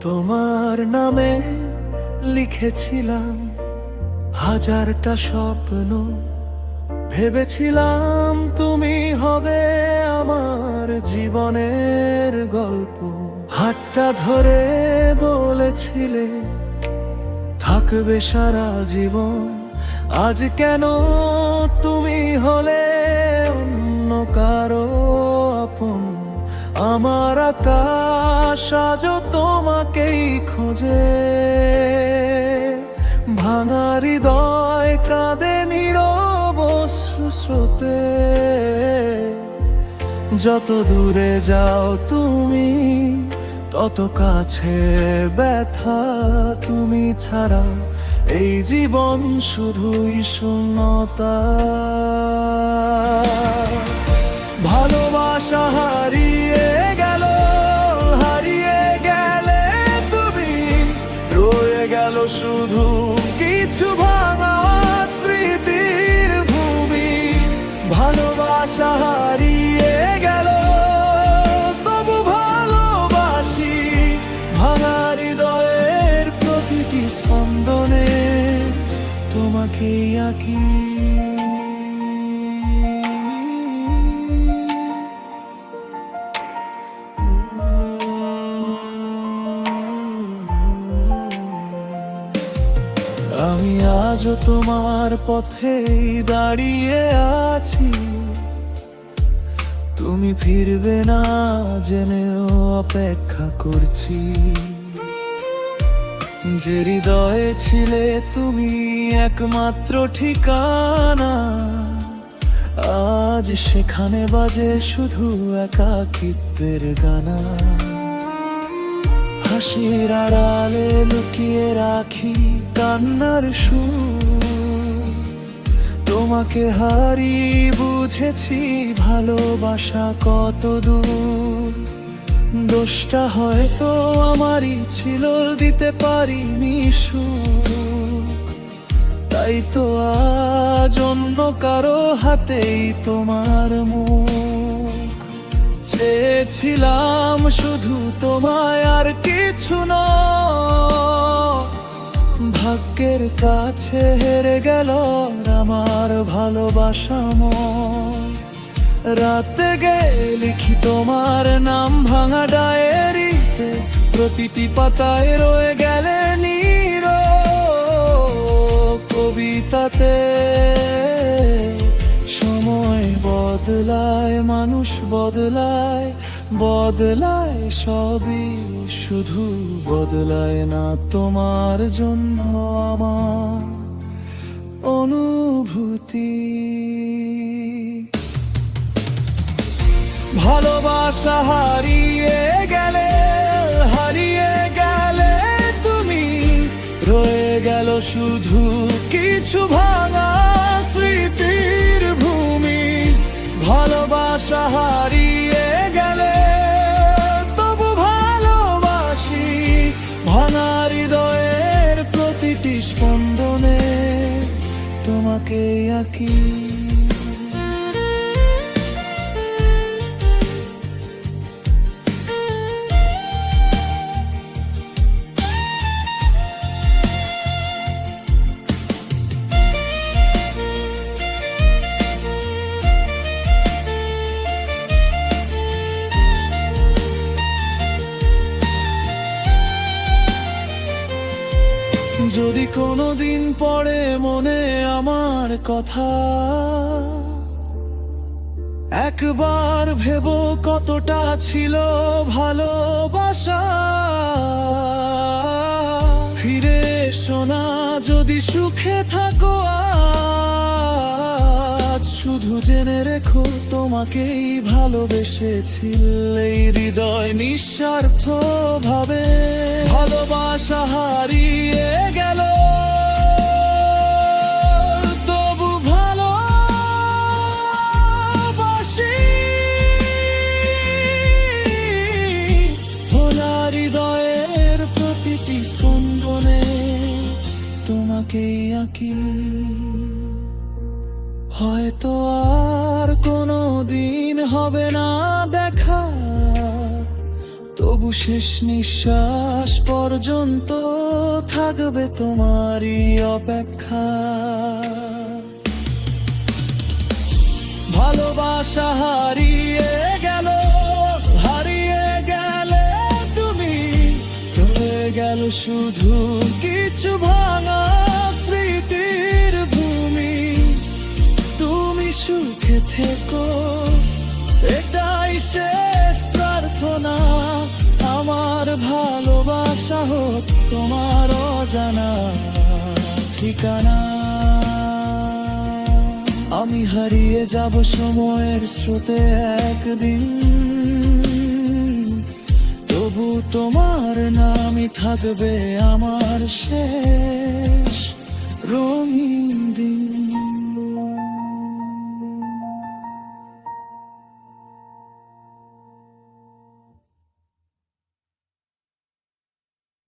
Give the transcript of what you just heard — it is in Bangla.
তোমার নামে লিখেছিলাম হাজারটা স্বপ্ন, ভেবেছিলাম তুমি হবে আমার জীবনের গল্প। হাতটা ধরে বলেছিলে থাকবে সারা জীবন, আজ কেন তুমি হলে অন্য কারো আপন। আমার আকাশ আজও তোমাকেই খোঁজে, ভাঙা হৃদয় কাঁদে নীরব অশ্রুস্রোতে। যত দূরে যাও তুমি তত কাছে ব্যথা, তুমি ছাড়া এই জীবন শুধুই শূন্যতা। ভালোবাসা হারিয়ে গেল, হারিয়ে গেলে তুমি, রয়ে গেল শুধু কিছু ভাঙা স্মৃতির ভূমি। ভালোবাসা হারিয়ে গেল, তবু ভালোবাসি ভাঙা হৃদয়ের প্রতিটি স্পন্দনে তোমাকেই আঁকি। আমি আজও তোমার পথেই দাঁড়িয়ে আছি, তুমি ফিরবে না জেনেও অপেক্ষা করছি। যে হৃদয়ে ছিলে তুমি একমাত্র ঠিকানা, আজ সেখানে বাজে শুধু একাকিত্বের গানা। হাসির আড়ালে লুকিয়ে রাখি কান্নার সুর, তোমাকে হারিয়ে বুঝেছি ভালোবাসা কত দূর। দোষটা হয়তো আমারই ছিল, দিতে পারিনি সুর, তাই তো আজ অন্য কারো হাতেই তোমার মুখ। চেয়েছিলাম শুধু তোমায় আর কিছু নয়, ভাগ্যের কাছে হেরে গেল আমার ভালোবাসা মন। রাতে গে লিখি তোমার নাম ভাঙা ডায়েরিতে, প্রতিটি পাতায় রয়ে গেলে নীরব কবিতাতে। সময় বদলায়, মানুষ বদলায়, বদলায় সবই, শুধু বদলায় না তোমার জন্য আমার অনুভূতি। ভালোবাসা হারিয়ে গেলে, হারিয়ে গেলে তুমি, রয়ে গেল শুধু কিছু ভাঙা স্মৃতির ভূমি। ভালোবাসা হারিয়ে গেলে, তবু ভালোবাসি ভাঙা হৃদয়ের প্রতিটি স্পন্দনে তোমাকে আঁকি। যদি কোনোদিন পড়ে মনে আমার কথা, একবার ভেবো কতটা ছিল ভালোবাসা। ফিরে এসো না যদি সুখে থাকো আজ, শুধু জেনে রেখো তোমাকেই ভালোবেসেছিল এই হৃদয় নিঃস্বার্থ ভাবে। ভালোবাসা হারিয়ে গেল, তবু ভালোবাসি ভোলা হৃদয়ের প্রতিটি স্পন্দনে তোমাকেই আঁকি। হয়তো আর কোনো দিন হবে না দেখা, তো তবু শেষ নিঃশ্বাস পর্যন্ত থাকবে তোমারই অপেক্ষা। ভালোবাসা হারিয়ে গেলে তুমি, রয়ে গেল শুধু কিছু ভাঙা স্মৃতির ভূমি। তুমি সুখে থেকো, এটাই শেষ প্রার্থনা। আমার ভালোবাসা হোক তোমার অজানা ঠিকানা। আমি হারিয়ে যাব সময়ের স্রোতে একদিন, তবু তোমার নামই থাকবে আমার শেষ রঙিন